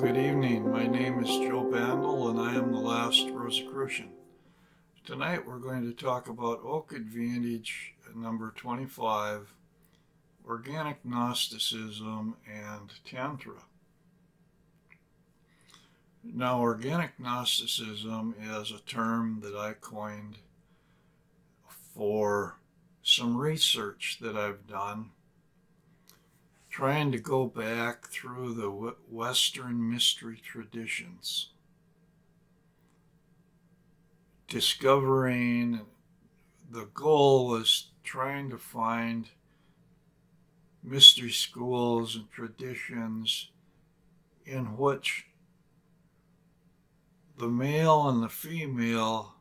Good evening. My name is Joe Bandel, and I am the last Rosicrucian. Tonight we're going to talk about Oak Advantage number 25, Organic Gnosticism and Tantra. Now, Organic Gnosticism is a term that I coined for some research that I've done trying to go back through the Western mystery traditions, discovering the goal was trying to find mystery schools and traditions in which the male and the female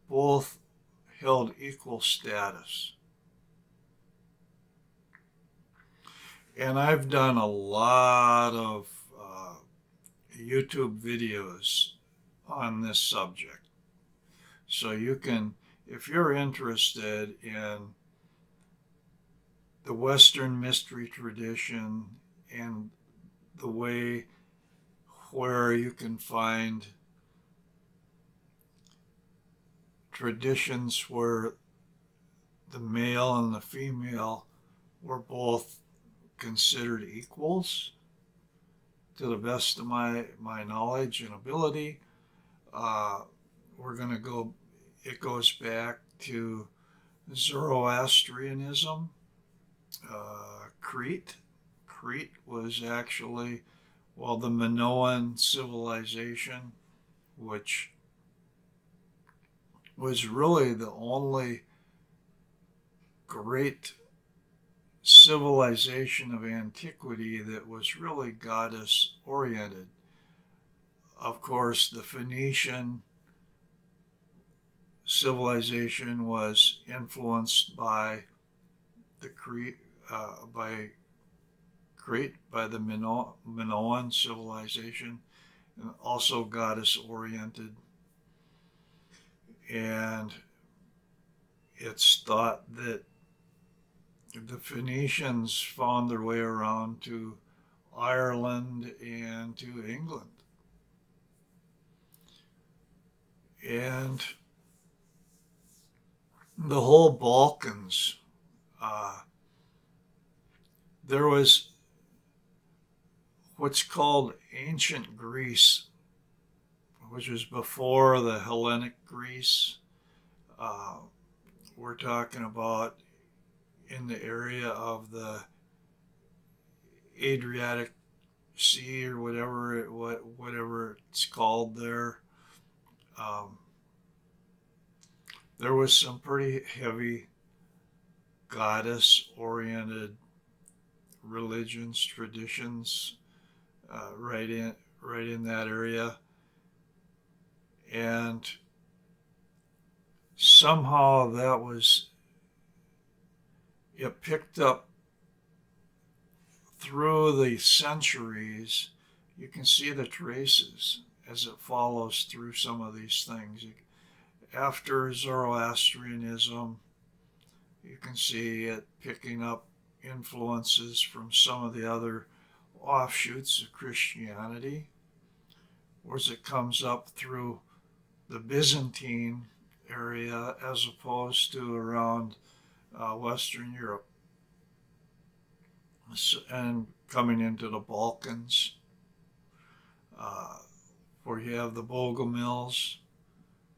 both held equal status. And I've done a lot of YouTube videos on this subject. So you can, if you're interested in the Western mystery tradition and the way where you can find traditions where the male and the female were both considered equals, to the best of my knowledge and ability, we're going to go, it goes back to Zoroastrianism, Crete. Crete was actually, well, the Minoan civilization, which was really the only great civilization of antiquity that was really goddess oriented. Of course, the Phoenician civilization was influenced by the by the Minoan civilization, and also goddess oriented. And it's thought that the Phoenicians found their way around to Ireland and to England. And the whole Balkans, there was what's called ancient Greece, which was before the Hellenic Greece. We're talking about in the area of the Adriatic Sea or whatever it's called there. There was some pretty heavy goddess-oriented religions, traditions, right in that area, and somehow it picked up through the centuries. You can see the traces as it follows through some of these things. After Zoroastrianism, you can see it picking up influences from some of the other offshoots of Christianity, whereas it comes up through the Byzantine area as opposed to around Western Europe, and coming into the Balkans, where you have the Bogomils,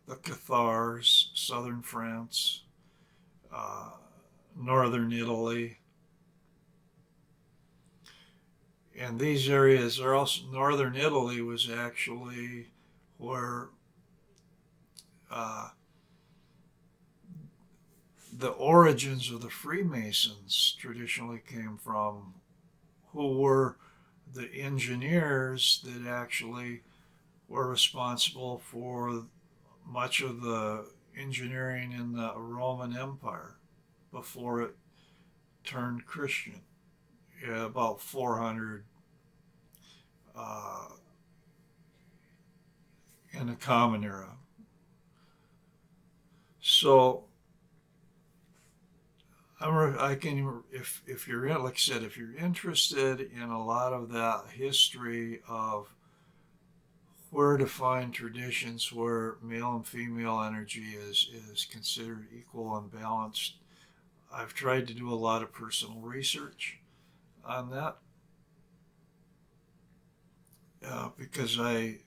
the Cathars, southern France, northern Italy. And these areas are also, northern Italy was actually where the origins of the Freemasons traditionally came from, who were the engineers that actually were responsible for much of the engineering in the Roman Empire before it turned Christian, about 400 in the Common Era. So I can, if you're like I said, if you're interested in a lot of that history of where to find traditions where male and female energy is considered equal and balanced. I've tried to do a lot of personal research on that because I'm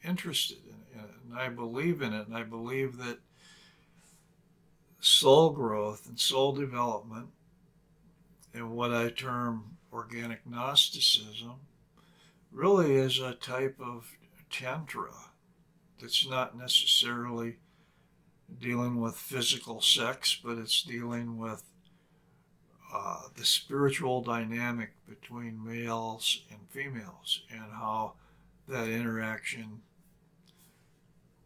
interested in it and I believe in it, and I believe that soul growth and soul development and what I term organic Gnosticism really is a type of Tantra that's not necessarily dealing with physical sex, but it's dealing with the spiritual dynamic between males and females and how that interaction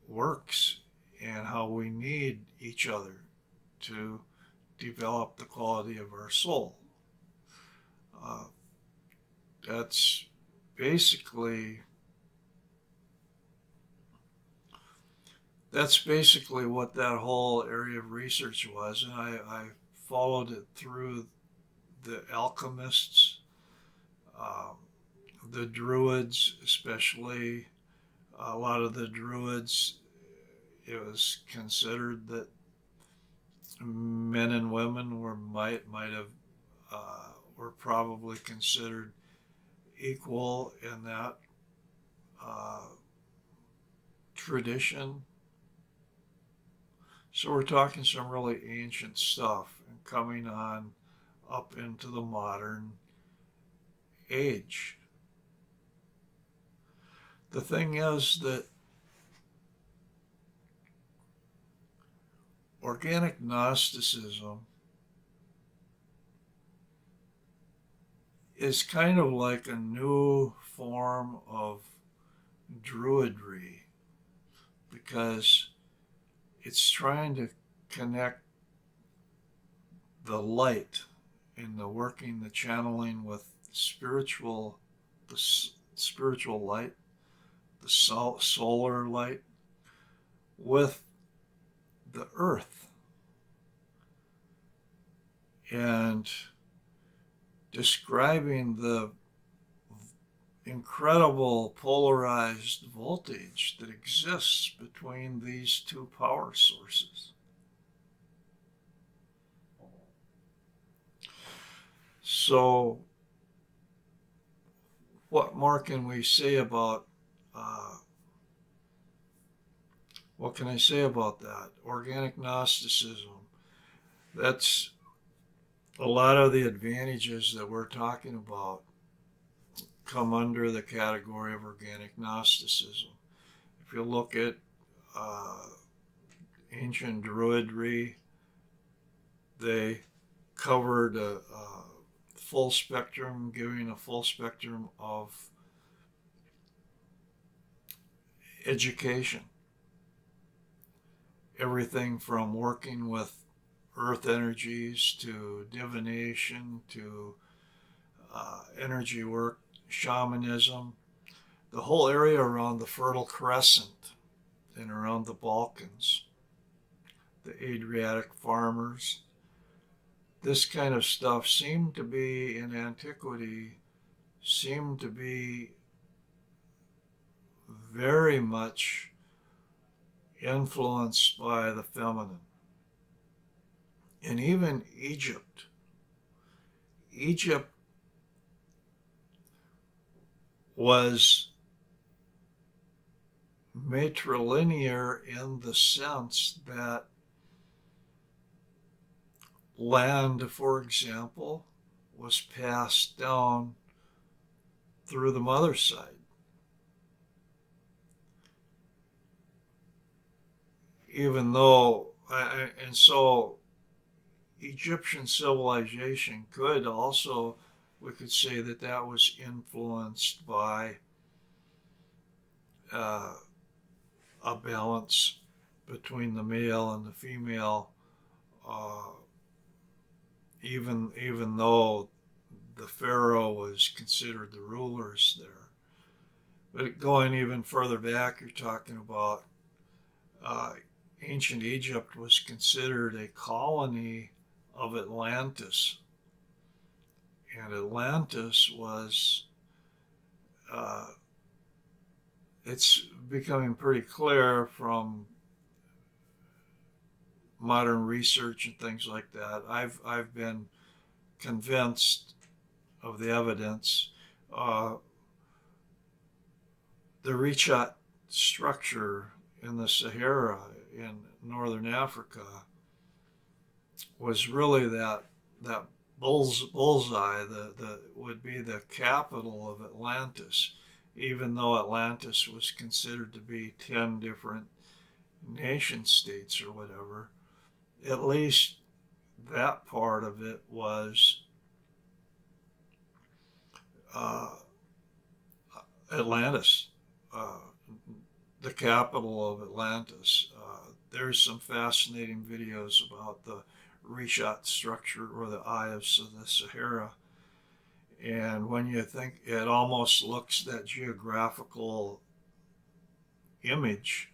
works and how we need each other to develop the quality of our soul. Uh, that's basically what that whole area of research was, and I followed it through the alchemists, um, the Druids, especially. A lot of the Druids, it was considered that men and women might have were probably considered equal in that uh, tradition. So we're talking some really ancient stuff and coming on up into the modern age. The thing is that organic Gnosticism is kind of like a new form of Druidry because it's trying to connect the light and the working, the channeling with the spiritual light, the solar light, with the earth, and describing the incredible polarized voltage that exists between these two power sources. So, what more can we say about what can I say about that? Organic Gnosticism. That's a lot of the advantages that we're talking about come under the category of organic Gnosticism. If you look at ancient Druidry, they covered a full spectrum, giving a full spectrum of education. Everything from working with earth energies to divination to energy work, shamanism, the whole area around the Fertile Crescent and around the Balkans, the Adriatic farmers. This kind of stuff seemed to be, in antiquity, very much influenced by the feminine. And even Egypt was matrilinear in the sense that land, for example, was passed down through the mother's side. Even though, and so Egyptian civilization could also, we could say that that was influenced by a balance between the male and the female, even though the pharaoh was considered the rulers there. But going even further back, you're talking about ancient Egypt was considered a colony of Atlantis. And Atlantis was it's becoming pretty clear from modern research and things like that. I've been convinced of the evidence. Uh, the Richat structure in the Sahara in northern Africa was really that bullseye that would be the capital of Atlantis, even though Atlantis was considered to be 10 different nation states or whatever. At least that part of it was uh, Atlantis, uh, the capital of Atlantis. There's some fascinating videos about the Richat structure or the Eye of the Sahara. And when you think it almost looks, that geographical image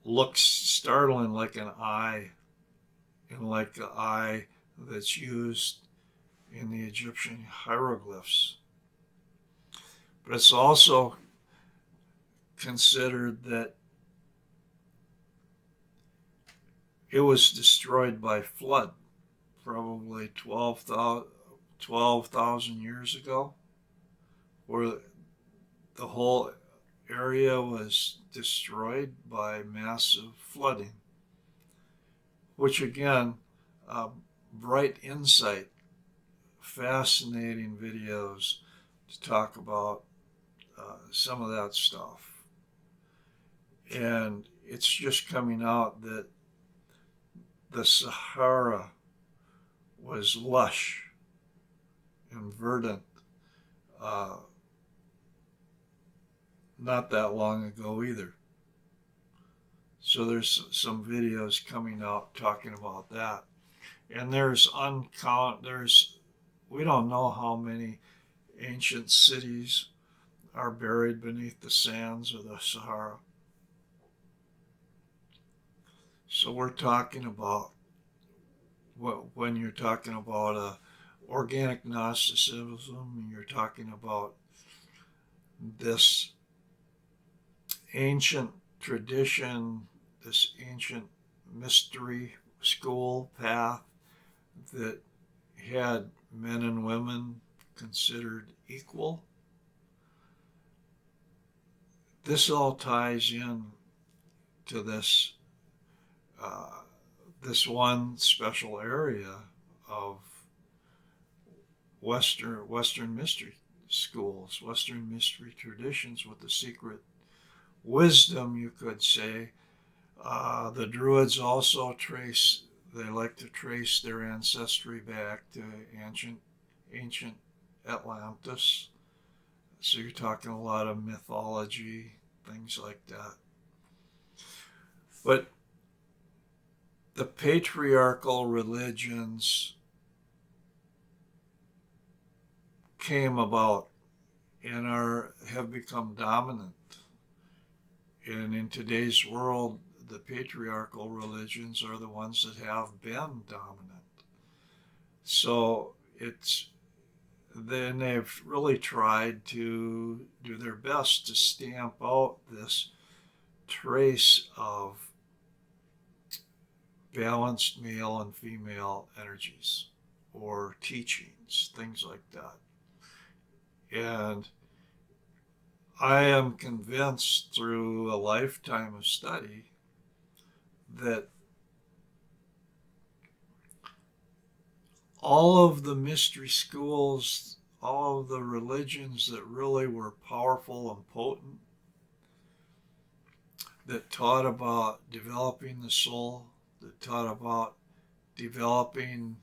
looks startling like an eye, and like the eye that's used in the Egyptian hieroglyphs. But it's also considered that it was destroyed by flood, probably 12,000 years ago, where the whole area was destroyed by massive flooding, which again, bright insight, fascinating videos to talk about some of that stuff. And it's just coming out that the Sahara was lush and verdant not that long ago either. So there's some videos coming out talking about that. And we don't know how many ancient cities are buried beneath the sands of the Sahara. So we're talking about, when you're talking about organic Gnosticism, you're talking about this ancient tradition, this ancient mystery school path that had men and women considered equal. This all ties in to this this one special area of Western mystery schools, Western mystery traditions with the secret wisdom, you could say. The Druids also they like to trace their ancestry back to ancient Atlantis. So you're talking a lot of mythology, things like that. But the patriarchal religions came about and have become dominant. And in today's world, the patriarchal religions are the ones that have been dominant. So then they've really tried to do their best to stamp out this trace of balanced male and female energies or teachings, things like that. And I am convinced through a lifetime of study that all of the mystery schools, all of the religions that really were powerful and potent, that taught about developing the soul, that taught about developing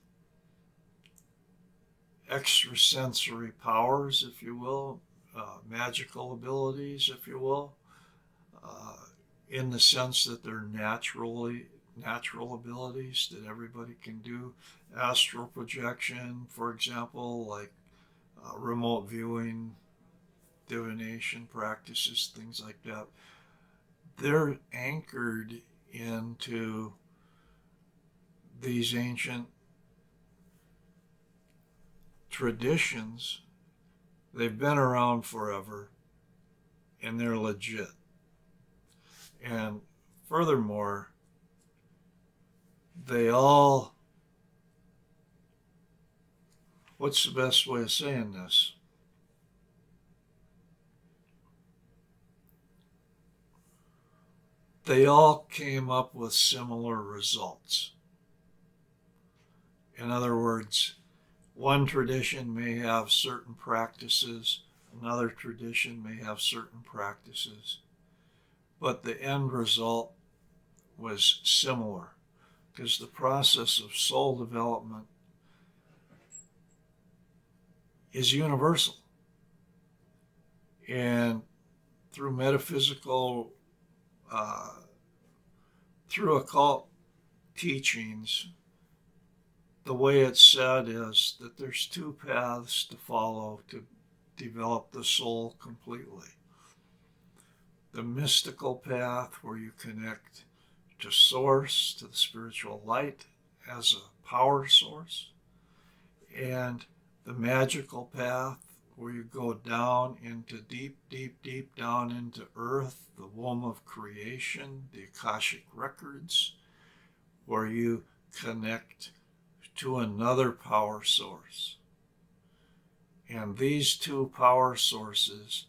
extrasensory powers, if you will, magical abilities, if you will, in the sense that they're natural abilities that everybody can do. Astral projection, for example, like remote viewing, divination practices, things like that. They're anchored into these ancient traditions. They've been around forever, and they're legit. And furthermore, they all, what's the best way of saying this? They all came up with similar results. In other words, one tradition may have certain practices, another tradition may have certain practices, but the end result was similar because the process of soul development is universal. And through metaphysical, through occult teachings, the way it's said is that there's two paths to follow to develop the soul completely. The mystical path, where you connect to source, to the spiritual light as a power source, and the magical path, where you go down into deep down into earth, the womb of creation, the Akashic records, where you connect to another power source. And these two power sources,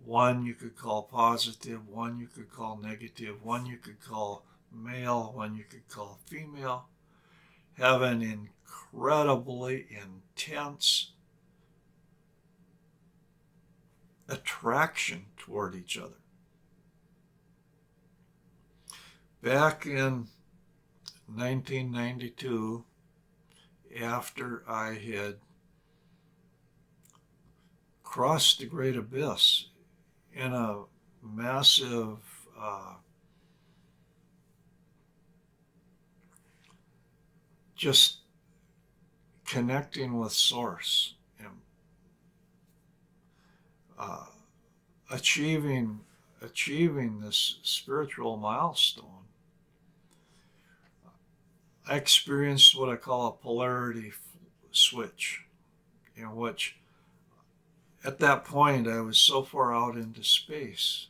one you could call positive, one you could call negative, one you could call male, one you could call female, have an incredibly intense attraction toward each other. Back in 1992, after I had crossed the great abyss in a massive just connecting with source and achieving this spiritual milestone, I experienced what I call a polarity switch, in which at that point I was so far out into space.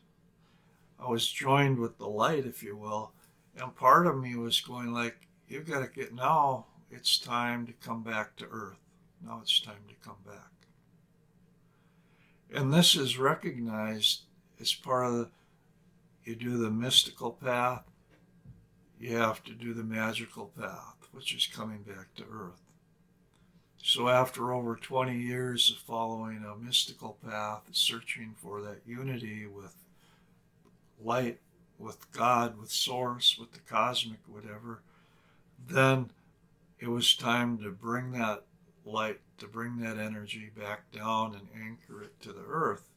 I was joined with the light, if you will, and part of me was going like, you've got to get, now it's time to come back to earth. Now it's time to come back. And this is recognized as part of you do the mystical path, you have to do the magical path, which is coming back to earth. So after over 20 years of following a mystical path, searching for that unity with light, with God, with source, with the cosmic, whatever, then it was time to bring that light, to bring that energy back down and anchor it to the earth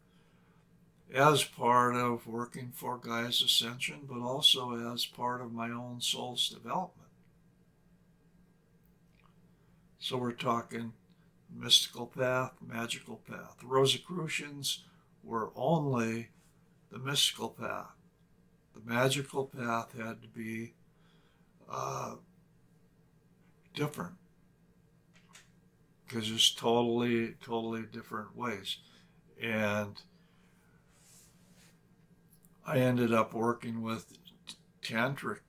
as part of working for Gaia's ascension, but also as part of my own soul's development. So we're talking mystical path, magical path. The Rosicrucians were only the mystical path. The magical path had to be different, because there's totally different ways. And I ended up working with tantric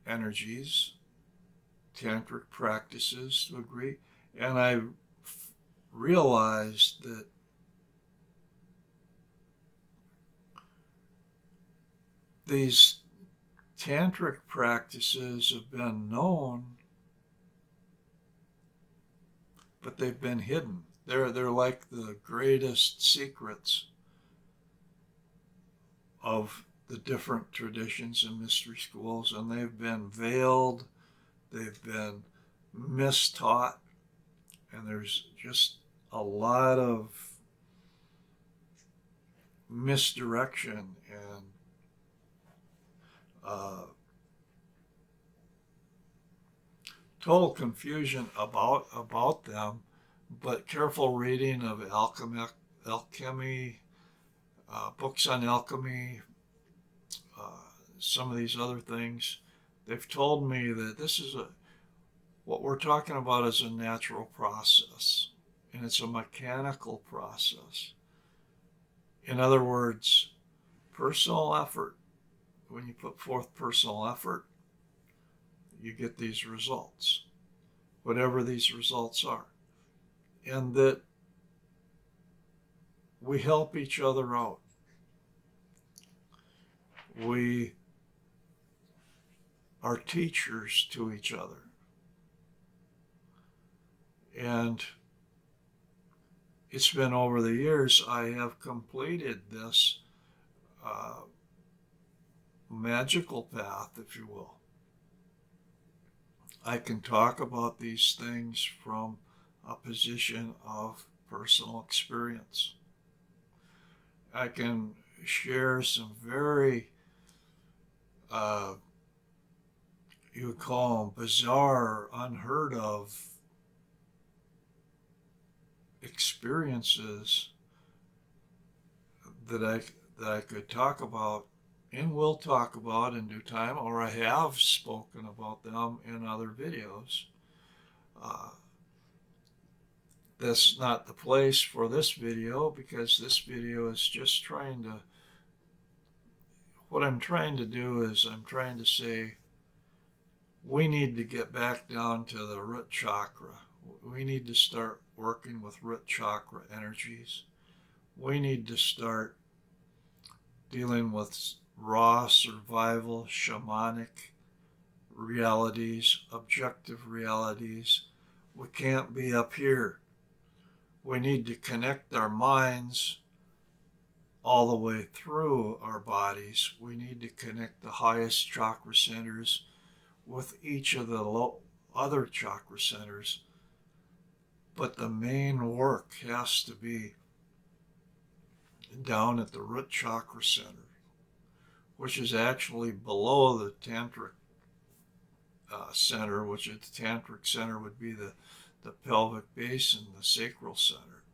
energies, tantric practices to agree, and I realized that these tantric practices have been known, but they've been hidden. They're like the greatest secrets of the different traditions and mystery schools, and they've been veiled, they've been mistaught, and there's just a lot of misdirection and total confusion about them. But careful reading of alchemy, books on alchemy, some of these other things, they've told me that this is what we're talking about is a natural process, and it's a mechanical process. In other words, personal effort. When you put forth personal effort, you get these results, whatever these results are. And that we help each other out. We are teachers to each other. And it's been over the years I have completed this magical path, if you will. I can talk about these things from a position of personal experience. I can share some very, you would call them bizarre, unheard of experiences that I could talk about and will talk about in due time, or I have spoken about them in other videos. That's not the place for this video, because this video is just what I'm trying to do is I'm trying to say we need to get back down to the root chakra. We need to start working with root chakra energies. We need to start dealing with raw survival, shamanic realities, objective realities. We can't be up here. We need to connect our minds all the way through our bodies. We need to connect the highest chakra centers with each of the other chakra centers. But the main work has to be down at the root chakra center, which is actually below the tantric center, which at the tantric center would be the pelvic basin, the sacral center.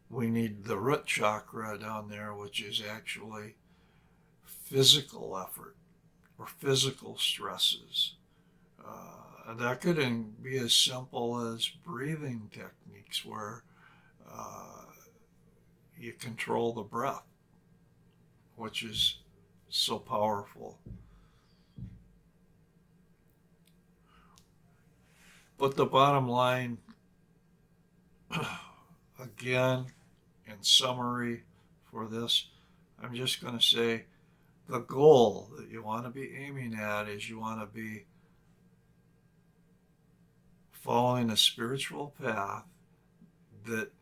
We need the root chakra down there, which is actually physical effort or physical stresses. That could be as simple as breathing techniques where you control the breath, which is so powerful. But the bottom line, again, in summary for this, I'm just going to say the goal that you want to be aiming at is you want to be following a spiritual path that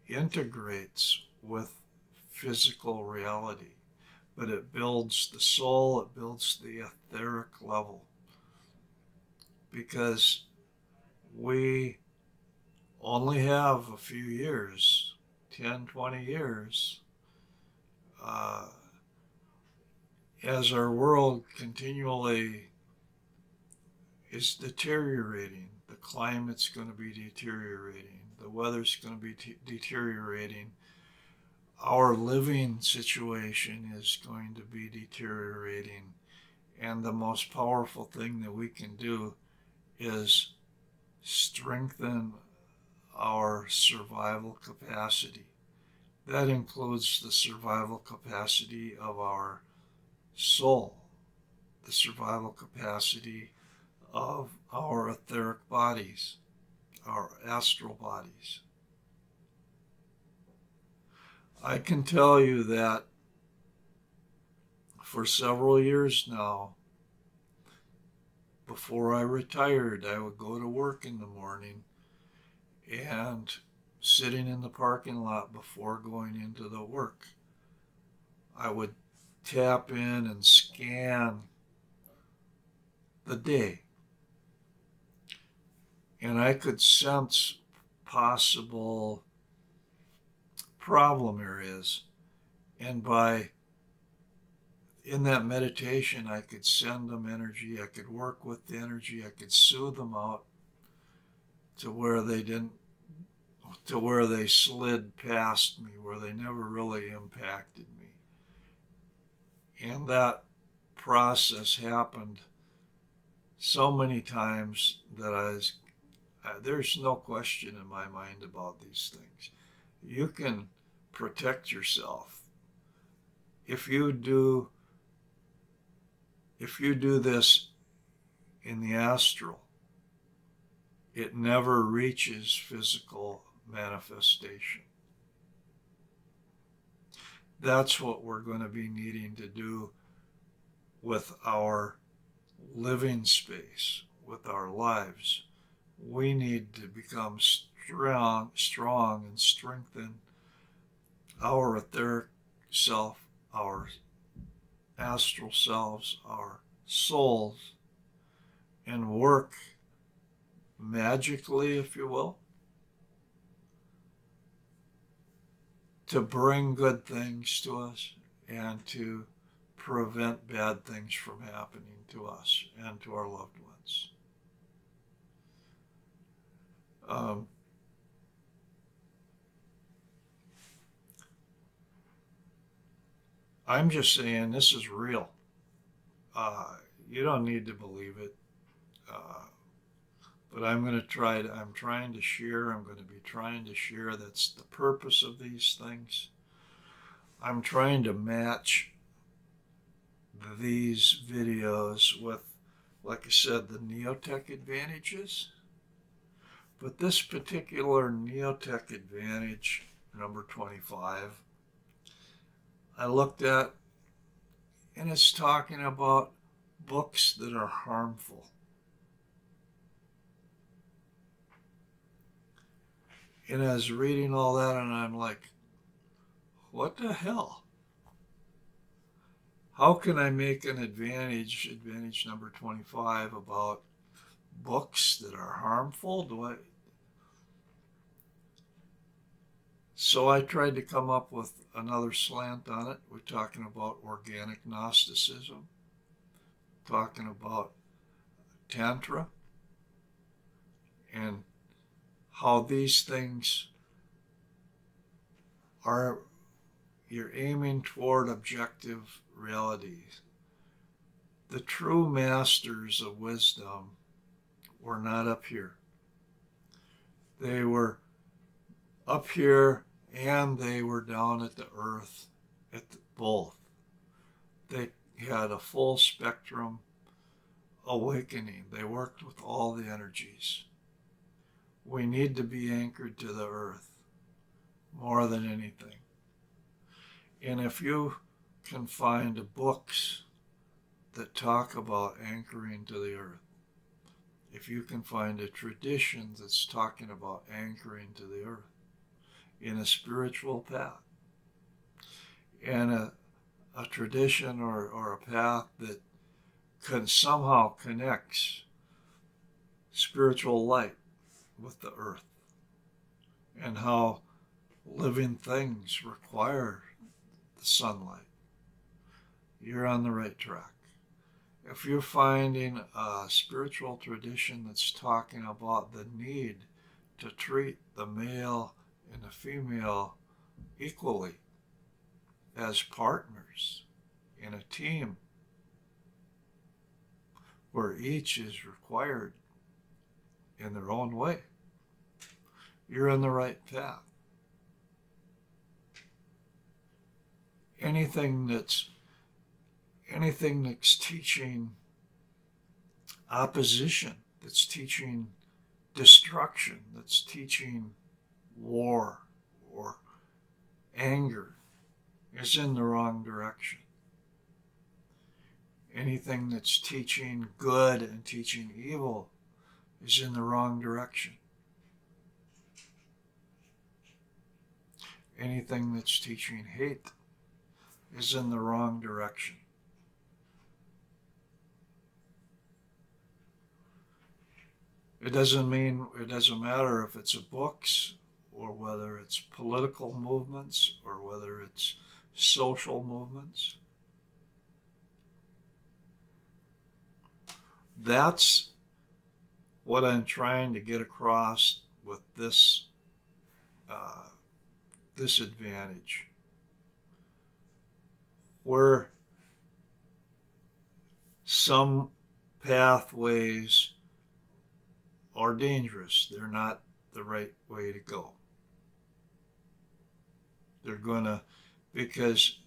integrates with physical reality, but it builds the soul, it builds the etheric level, because we only have a few years, 10, 20 years, as our world continually is deteriorating. The climate's going to be deteriorating. The weather's going to be deteriorating. Our living situation is going to be deteriorating. And the most powerful thing that we can do is strengthen our survival capacity. That includes the survival capacity of our soul, the survival capacity of our etheric bodies, our astral bodies. I can tell you that for several years now, before I retired, I would go to work in the morning, and sitting in the parking lot before going into the work, I would tap in and scan the day. And I could sense possible problem areas. And in that meditation, I could send them energy. I could work with the energy. I could soothe them out to where they slid past me, where they never really impacted me. And that process happened so many times that there's no question in my mind about these things. You can protect yourself if you do this in the astral, it never reaches physical manifestation. That's what we're going to be needing to do with our living space, with our lives. We need to become strong and strengthen our etheric self, our astral selves, our souls, and work magically, if you will, to bring good things to us and to prevent bad things from happening to us and to our loved ones. I'm just saying this is real. You don't need to believe it. But I'm going to I'm trying to share, I'm going to be trying to share. That's the purpose of these things. I'm trying to match these videos with, like I said, the Neotech advantages. But this particular Neotech advantage, number 25, I looked at, and it's talking about books that are harmful. And I was reading all that, and I'm like, what the hell? How can I make an advantage number 25, about books that are harmful? So I tried to come up with another slant on it. We're talking about organic Gnosticism, talking about Tantra, and how these things are, you're aiming toward objective reality. The true masters of wisdom were not up here. They were up here and they were down at the earth, both. They had a full spectrum awakening. They worked with all the energies. We need to be anchored to the earth more than anything. And if you can find books that talk about anchoring to the earth, if you can find a tradition that's talking about anchoring to the earth in a spiritual path, and a tradition or a path that can somehow connects spiritual light with the earth, and how living things require the sunlight, you're on the right track. If you're finding a spiritual tradition that's talking about the need to treat the male and the female equally as partners in a team where each is required in their own way, you're on the right path. Anything that's teaching opposition, that's teaching destruction, that's teaching war or anger, is in the wrong direction. Anything that's teaching good and teaching evil is in the wrong direction. Anything that's teaching hate is in the wrong direction. It doesn't matter if it's books, or whether it's political movements, or whether it's social movements. That's what I'm trying to get across with this advantage, where some pathways are dangerous. They're not the right way to go. They're because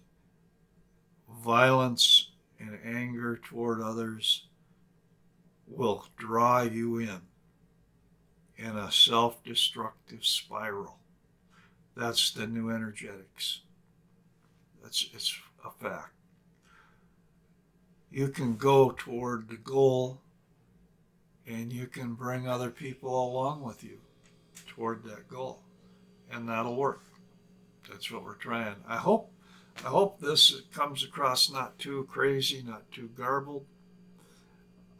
violence and anger toward others will draw you in a self-destructive spiral. That's the new energetics. It's a fact. You can go toward the goal and you can bring other people along with you toward that goal, and that'll work. That's what we're trying. I hope this comes across not too crazy, not too garbled.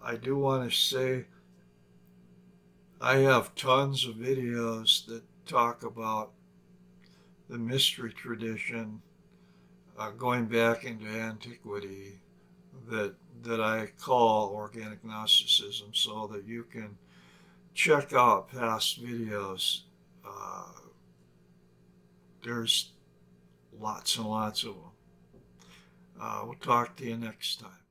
I do want to say I have tons of videos that talk about the mystery tradition going back into antiquity that I call organic Gnosticism, so that you can check out past videos. There's lots and lots of them. We'll talk to you next time.